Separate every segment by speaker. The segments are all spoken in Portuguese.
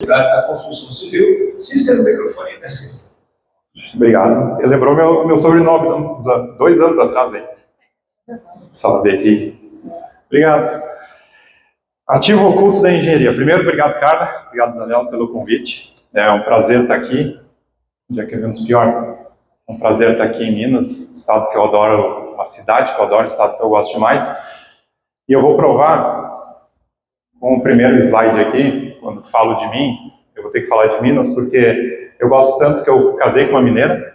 Speaker 1: Seguridade da Construção Civil. Cícero, o microfone é seu.
Speaker 2: Obrigado. Ele lembrou meu sobrenome 2 anos atrás, hein? Só aqui. Obrigado. Ativo oculto da engenharia. Primeiro, obrigado, Carla. Obrigado, Zanella, pelo convite. É um prazer estar aqui. Já que é menos pior. É um prazer estar aqui em Minas, estado que eu adoro, uma cidade que eu adoro, estado que eu gosto demais. E eu vou provar com o primeiro slide aqui, quando falo de mim, eu vou ter que falar de Minas, porque eu gosto tanto que eu casei com uma mineira.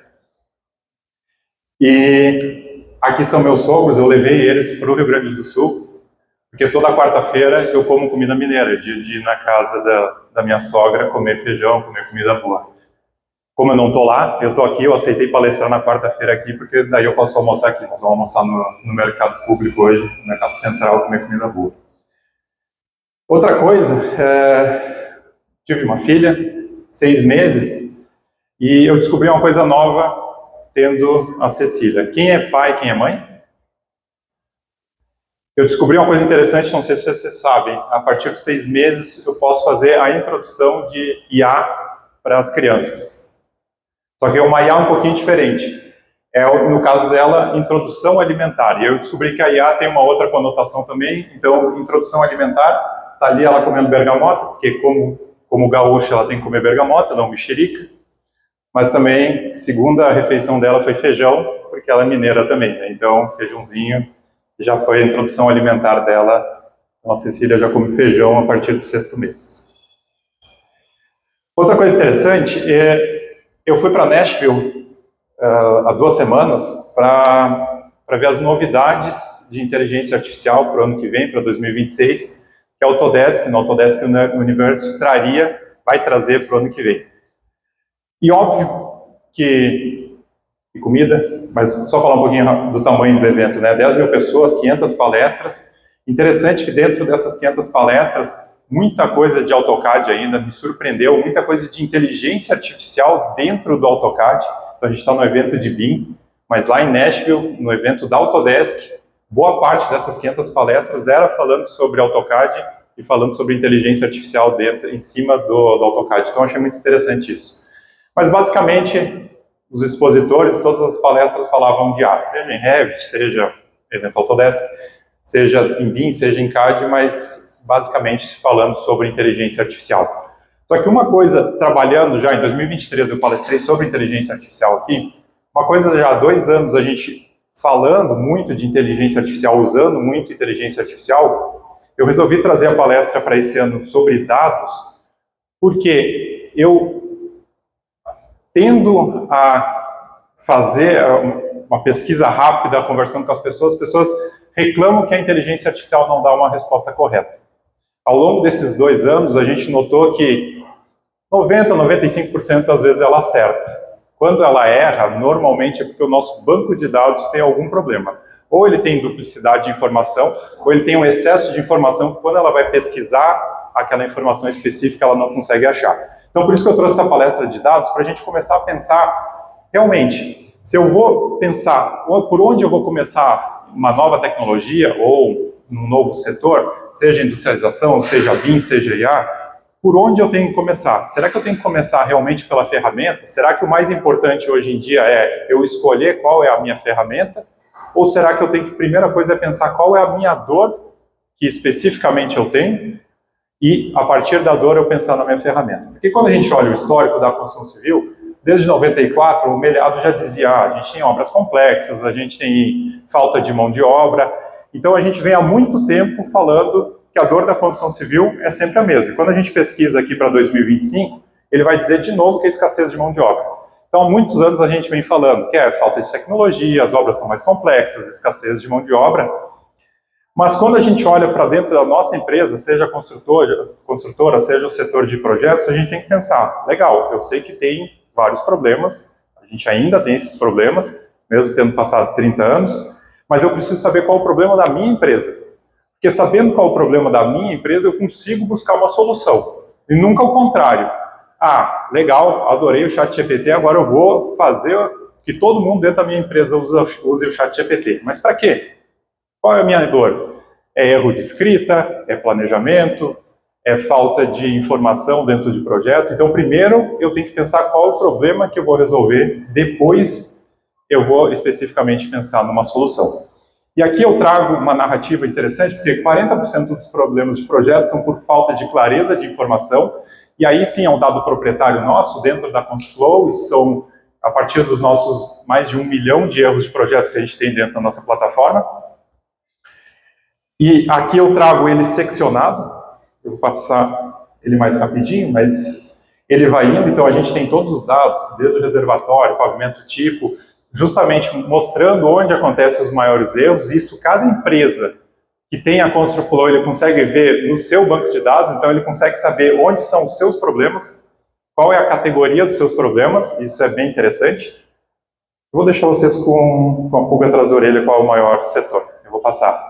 Speaker 2: E aqui são meus sogros, eu levei eles para o Rio Grande do Sul, porque toda quarta-feira eu como comida mineira, dia de ir na casa da minha sogra, comer feijão, comer comida boa. Como eu não estou lá, eu estou aqui, eu aceitei palestrar na quarta-feira aqui, porque daí eu posso almoçar aqui. Nós vamos almoçar no mercado público hoje, no mercado central, comer comida boa. Outra coisa, tive uma filha, 6 meses, e eu descobri uma coisa nova tendo a Cecília. Quem é pai, quem é mãe? Eu descobri uma coisa interessante, não sei se vocês sabem, a partir dos 6 meses eu posso fazer a introdução de IA para as crianças. Só que é uma IA um pouquinho diferente. No caso dela, introdução alimentar. E eu descobri que a IA tem uma outra conotação também. Então, introdução alimentar, está ali ela comendo bergamota, porque como gaúcha ela tem que comer bergamota, não mexerica. Mas também, segunda refeição dela foi feijão, porque ela é mineira também, né? Então, feijãozinho já foi a introdução alimentar dela. Então, a Cecília já come feijão a partir do 6º mês. Outra coisa interessante eu fui para Nashville há 2 semanas para ver as novidades de inteligência artificial para o ano que vem, para 2026, que a Autodesk, no Autodesk Universe, vai trazer para o ano que vem. E óbvio que comida, mas só falar um pouquinho do tamanho do evento, né? 10 mil pessoas, 500 palestras. Interessante que dentro dessas 500 palestras, muita coisa de AutoCAD ainda me surpreendeu, muita coisa de inteligência artificial dentro do AutoCAD. Então a gente está no evento de BIM, mas lá em Nashville, no evento da Autodesk, boa parte dessas 500 palestras era falando sobre AutoCAD e falando sobre inteligência artificial em cima do AutoCAD. Então eu achei muito interessante isso. Mas basicamente, os expositores, todas as palestras falavam de IA, seja em Revit, seja evento Autodesk, seja em BIM, seja em CAD, mas basicamente falando sobre inteligência artificial. Só que uma coisa, trabalhando já em 2023, eu palestrei sobre inteligência artificial aqui, uma coisa já há 2 anos a gente falando muito de inteligência artificial, usando muito inteligência artificial, eu resolvi trazer a palestra para esse ano sobre dados, porque eu tendo a fazer uma pesquisa rápida, conversando com as pessoas reclamam que a inteligência artificial não dá uma resposta correta. Ao longo desses 2 anos, a gente notou que 90%, 95% das vezes ela acerta. Quando ela erra, normalmente é porque o nosso banco de dados tem algum problema. Ou ele tem duplicidade de informação, ou ele tem um excesso de informação que quando ela vai pesquisar aquela informação específica, ela não consegue achar. Então, por isso que eu trouxe essa palestra de dados, para a gente começar a pensar, realmente, se eu vou pensar por onde eu vou começar uma nova tecnologia ou um novo setor, seja industrialização, seja BIM, seja IA, por onde eu tenho que começar? Será que eu tenho que começar realmente pela ferramenta? Será que o mais importante hoje em dia é eu escolher qual é a minha ferramenta? Ou será que eu tenho que, primeira coisa, é pensar qual é a minha dor que especificamente eu tenho e, a partir da dor, eu pensar na minha ferramenta? Porque quando a gente olha o histórico da construção civil, desde 94, o Melhado já dizia, a gente tem obras complexas, a gente tem falta de mão de obra. Então, a gente vem há muito tempo falando que a dor da construção civil é sempre a mesma. E quando a gente pesquisa aqui para 2025, ele vai dizer de novo que é escassez de mão de obra. Então, há muitos anos a gente vem falando que é falta de tecnologia, as obras estão mais complexas, escassez de mão de obra. Mas quando a gente olha para dentro da nossa empresa, seja a construtora, seja o setor de projetos, a gente tem que pensar, legal, eu sei que tem vários problemas, a gente ainda tem esses problemas, mesmo tendo passado 30 anos, mas eu preciso saber qual é o problema da minha empresa. Porque sabendo qual é o problema da minha empresa, eu consigo buscar uma solução. E nunca o contrário. Ah, legal, adorei o ChatGPT, agora eu vou fazer que todo mundo dentro da minha empresa use o ChatGPT. Mas para quê? Qual é a minha dor? É erro de escrita? É planejamento? é falta de informação dentro de projeto. Então, primeiro, eu tenho que pensar qual é o problema que eu vou resolver, depois eu vou especificamente pensar numa solução. E aqui eu trago uma narrativa interessante, porque 40% dos problemas de projeto são por falta de clareza de informação, e aí sim é um dado proprietário nosso, dentro da Consulflow, e são a partir dos nossos mais de 1 milhão de erros de projetos que a gente tem dentro da nossa plataforma. E aqui eu trago ele seccionado, eu vou passar ele mais rapidinho, mas ele vai indo, então a gente tem todos os dados, desde o reservatório, pavimento tipo, justamente mostrando onde acontecem os maiores erros. Isso cada empresa que tem a Consulflow, ele consegue ver no seu banco de dados, então ele consegue saber onde são os seus problemas, qual é a categoria dos seus problemas, isso é bem interessante. Eu vou deixar vocês com a pulga atrás da orelha qual é o maior setor, eu vou passar.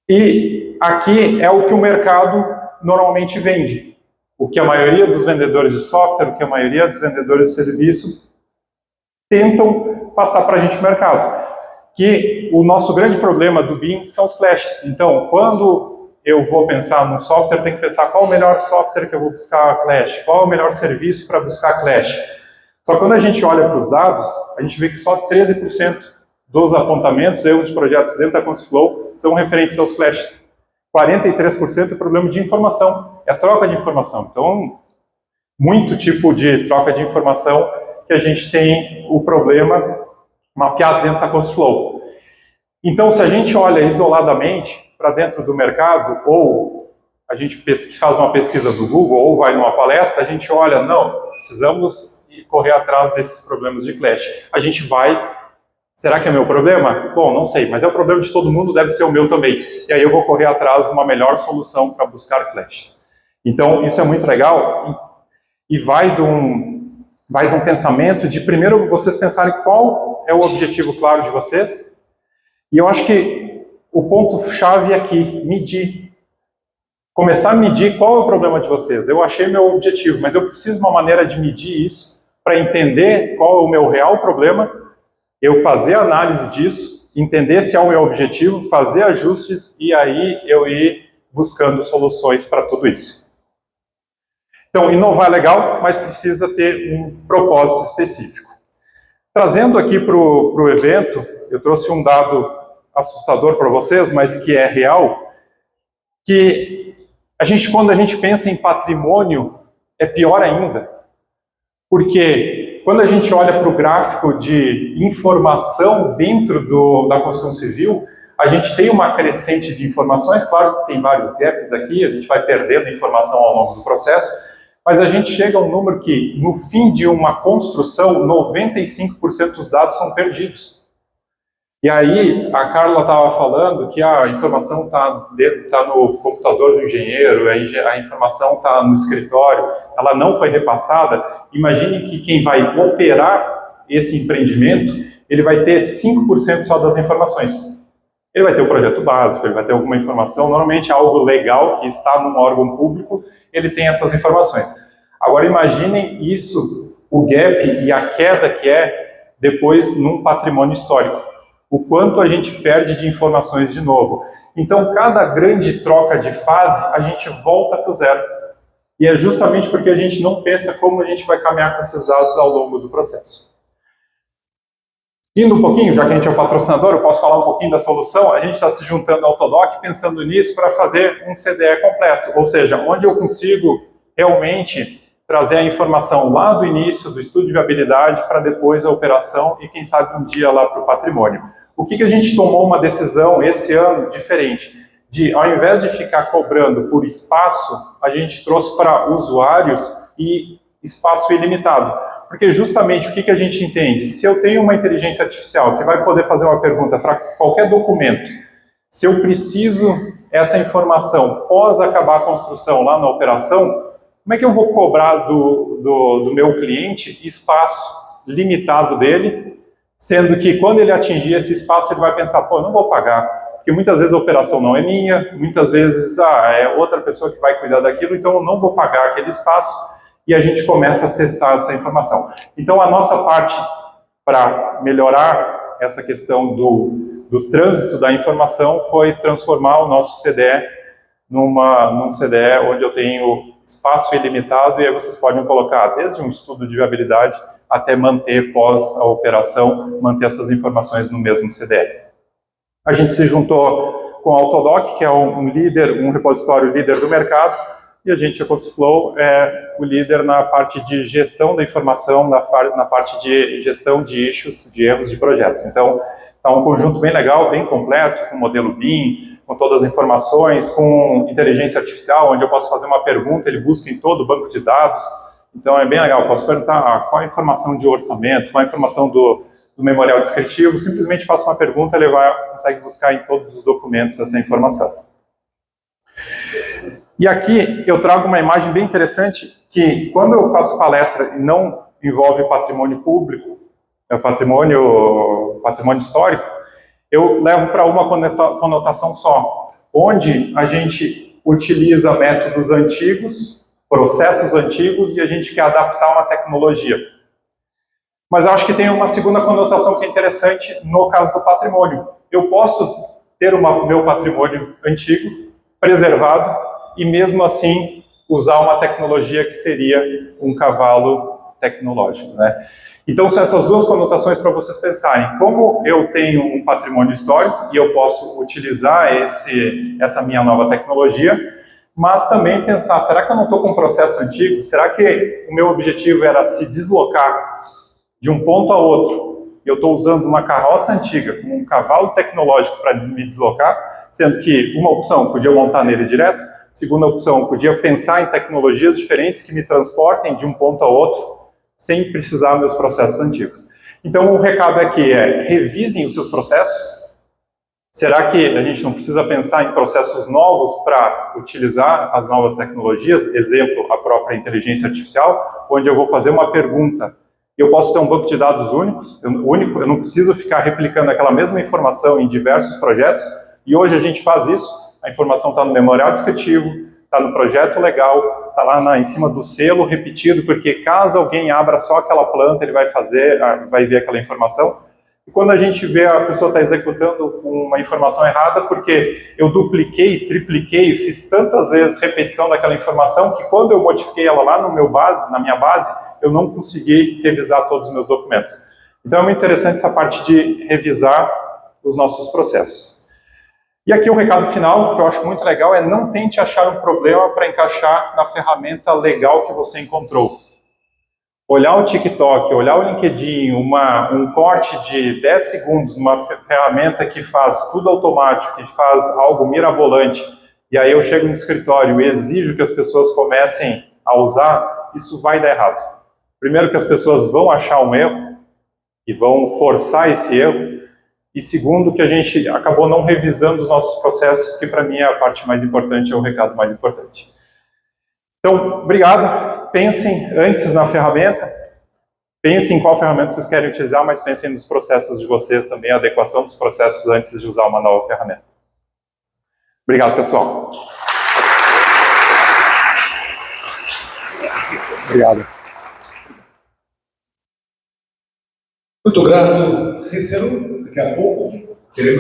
Speaker 2: E aqui é o que o mercado normalmente vende, o que a maioria dos vendedores de software, o que a maioria dos vendedores de serviço tentam passar para a gente no mercado. Que o nosso grande problema do BIM são os clashes. Então, quando eu vou pensar num software, eu tenho que pensar qual é o melhor software que eu vou buscar clash, qual é o melhor serviço para buscar clash. Só que quando a gente olha para os dados, a gente vê que só 13% dos apontamentos, erros de projetos dentro da Consulflow, são referentes aos clashes. 43% é problema de informação, é a troca de informação. Então, muito tipo de troca de informação que a gente tem o problema mapeado dentro da Consulflow. Então, se a gente olha isoladamente para dentro do mercado, ou a gente faz uma pesquisa do Google, ou vai numa palestra, a gente olha, não, precisamos correr atrás desses problemas de clash. A gente vai, será que é meu problema? Bom, não sei, mas é o problema de todo mundo, deve ser o meu também. E aí eu vou correr atrás de uma melhor solução para buscar clashes. Então, isso é muito legal e vai de um pensamento de, primeiro, vocês pensarem qual é o objetivo claro de vocês. E eu acho que o ponto-chave é aqui, medir. Começar a medir qual é o problema de vocês. Eu achei meu objetivo, mas eu preciso de uma maneira de medir isso para entender qual é o meu real problema, eu fazer a análise disso, entender se é o meu objetivo, fazer ajustes e aí eu ir buscando soluções para tudo isso. Então, inovar é legal, mas precisa ter um propósito específico. Trazendo aqui para o evento, eu trouxe um dado assustador para vocês, mas que é real, que quando a gente pensa em patrimônio, é pior ainda. Porque quando a gente olha para o gráfico de informação dentro da construção civil, a gente tem uma crescente de informações, claro que tem vários gaps aqui, a gente vai perdendo informação ao longo do processo, mas a gente chega a um número que, no fim de uma construção, 95% dos dados são perdidos. E aí, a Carla estava falando que a informação está no computador do engenheiro, a informação está no escritório, ela não foi repassada. Imagine que quem vai operar esse empreendimento, ele vai ter 5% só das informações. Ele vai ter o projeto básico, ele vai ter alguma informação, normalmente algo legal que está num órgão público, ele tem essas informações. Agora imaginem isso, o gap e a queda que é depois num patrimônio histórico. O quanto a gente perde de informações de novo. Então, cada grande troca de fase, a gente volta para o zero. E é justamente porque a gente não pensa como a gente vai caminhar com esses dados ao longo do processo. Indo um pouquinho, já que a gente é o patrocinador, eu posso falar um pouquinho da solução. A gente está se juntando ao Autodoc, pensando nisso para fazer um CDE completo. Ou seja, onde eu consigo realmente trazer a informação lá do início, do estudo de viabilidade, para depois a operação e, quem sabe, um dia lá para o patrimônio. O que a gente tomou uma decisão esse ano diferente? De, ao invés de ficar cobrando por espaço, a gente trouxe para usuários e espaço ilimitado. Porque justamente o que a gente entende? Se eu tenho uma inteligência artificial que vai poder fazer uma pergunta para qualquer documento, se eu preciso essa informação pós acabar a construção lá na operação, como é que eu vou cobrar do meu cliente espaço limitado dele, sendo que quando ele atingir esse espaço ele vai pensar, pô, não vou pagar, porque muitas vezes a operação não é minha, muitas vezes é outra pessoa que vai cuidar daquilo, então eu não vou pagar aquele espaço, e a gente começa a acessar essa informação. Então a nossa parte para melhorar essa questão do trânsito da informação foi transformar o nosso CDE num CDE onde eu tenho espaço ilimitado, e aí vocês podem colocar desde um estudo de viabilidade até manter pós a operação, manter essas informações no mesmo CDE. A gente se juntou com a Autodoc, que é um líder, um repositório líder do mercado, e a gente, a CoSflow, é o líder na parte de gestão da informação, na parte de gestão de issues, de erros de projetos. Então, está um conjunto bem legal, bem completo, com modelo BIM, com todas as informações, com inteligência artificial, onde eu posso fazer uma pergunta, ele busca em todo o banco de dados. Então, é bem legal. Eu posso perguntar qual a informação de orçamento, qual a informação do memorial descritivo, simplesmente faço uma pergunta, ele consegue buscar em todos os documentos essa informação. E aqui eu trago uma imagem bem interessante, que quando eu faço palestra e não envolve patrimônio público, patrimônio histórico, eu levo para uma conotação só, onde a gente utiliza métodos antigos, processos antigos, e a gente quer adaptar uma tecnologia. Mas eu acho que tem uma segunda conotação que é interessante no caso do patrimônio. Eu posso ter meu patrimônio antigo, preservado, e mesmo assim usar uma tecnologia que seria um cavalo tecnológico, né? Então são essas duas conotações para vocês pensarem. Como eu tenho um patrimônio histórico e eu posso utilizar essa minha nova tecnologia, mas também pensar, será que eu não estou com um processo antigo? Será que o meu objetivo era se deslocar de um ponto a outro? Eu estou usando uma carroça antiga com um cavalo tecnológico para me deslocar, sendo que uma opção podia montar nele direto, segunda opção, podia pensar em tecnologias diferentes que me transportem de um ponto a outro, sem precisar dos meus processos antigos. Então, o recado aqui é, revisem os seus processos. Será que a gente não precisa pensar em processos novos para utilizar as novas tecnologias? Exemplo, a própria inteligência artificial, onde eu vou fazer uma pergunta. Eu posso ter um banco de dados único, eu não preciso ficar replicando aquela mesma informação em diversos projetos, e hoje a gente faz isso. A informação está no memorial descritivo, está no projeto legal, está lá em cima do selo repetido, porque caso alguém abra só aquela planta, ele vai ver aquela informação. E quando a gente vê a pessoa está executando uma informação errada, porque eu dupliquei, tripliquei, fiz tantas vezes repetição daquela informação, que quando eu modifiquei ela lá na minha base, eu não consegui revisar todos os meus documentos. Então é muito interessante essa parte de revisar os nossos processos. E aqui o recado final, que eu acho muito legal, é não tente achar um problema para encaixar na ferramenta legal que você encontrou. Olhar o TikTok, olhar o LinkedIn, um corte de 10 segundos numa ferramenta que faz tudo automático, que faz algo mirabolante, e aí eu chego no escritório e exijo que as pessoas comecem a usar, isso vai dar errado. Primeiro que as pessoas vão achar um erro e vão forçar esse erro, e segundo, que a gente acabou não revisando os nossos processos, que para mim é a parte mais importante, é o recado mais importante. Então, obrigado. Pensem antes na ferramenta, pensem em qual ferramenta vocês querem utilizar, mas pensem nos processos de vocês também, a adequação dos processos antes de usar uma nova ferramenta. Obrigado, pessoal. Obrigado.
Speaker 1: Muito grato, Cícero. Daqui a pouco queremos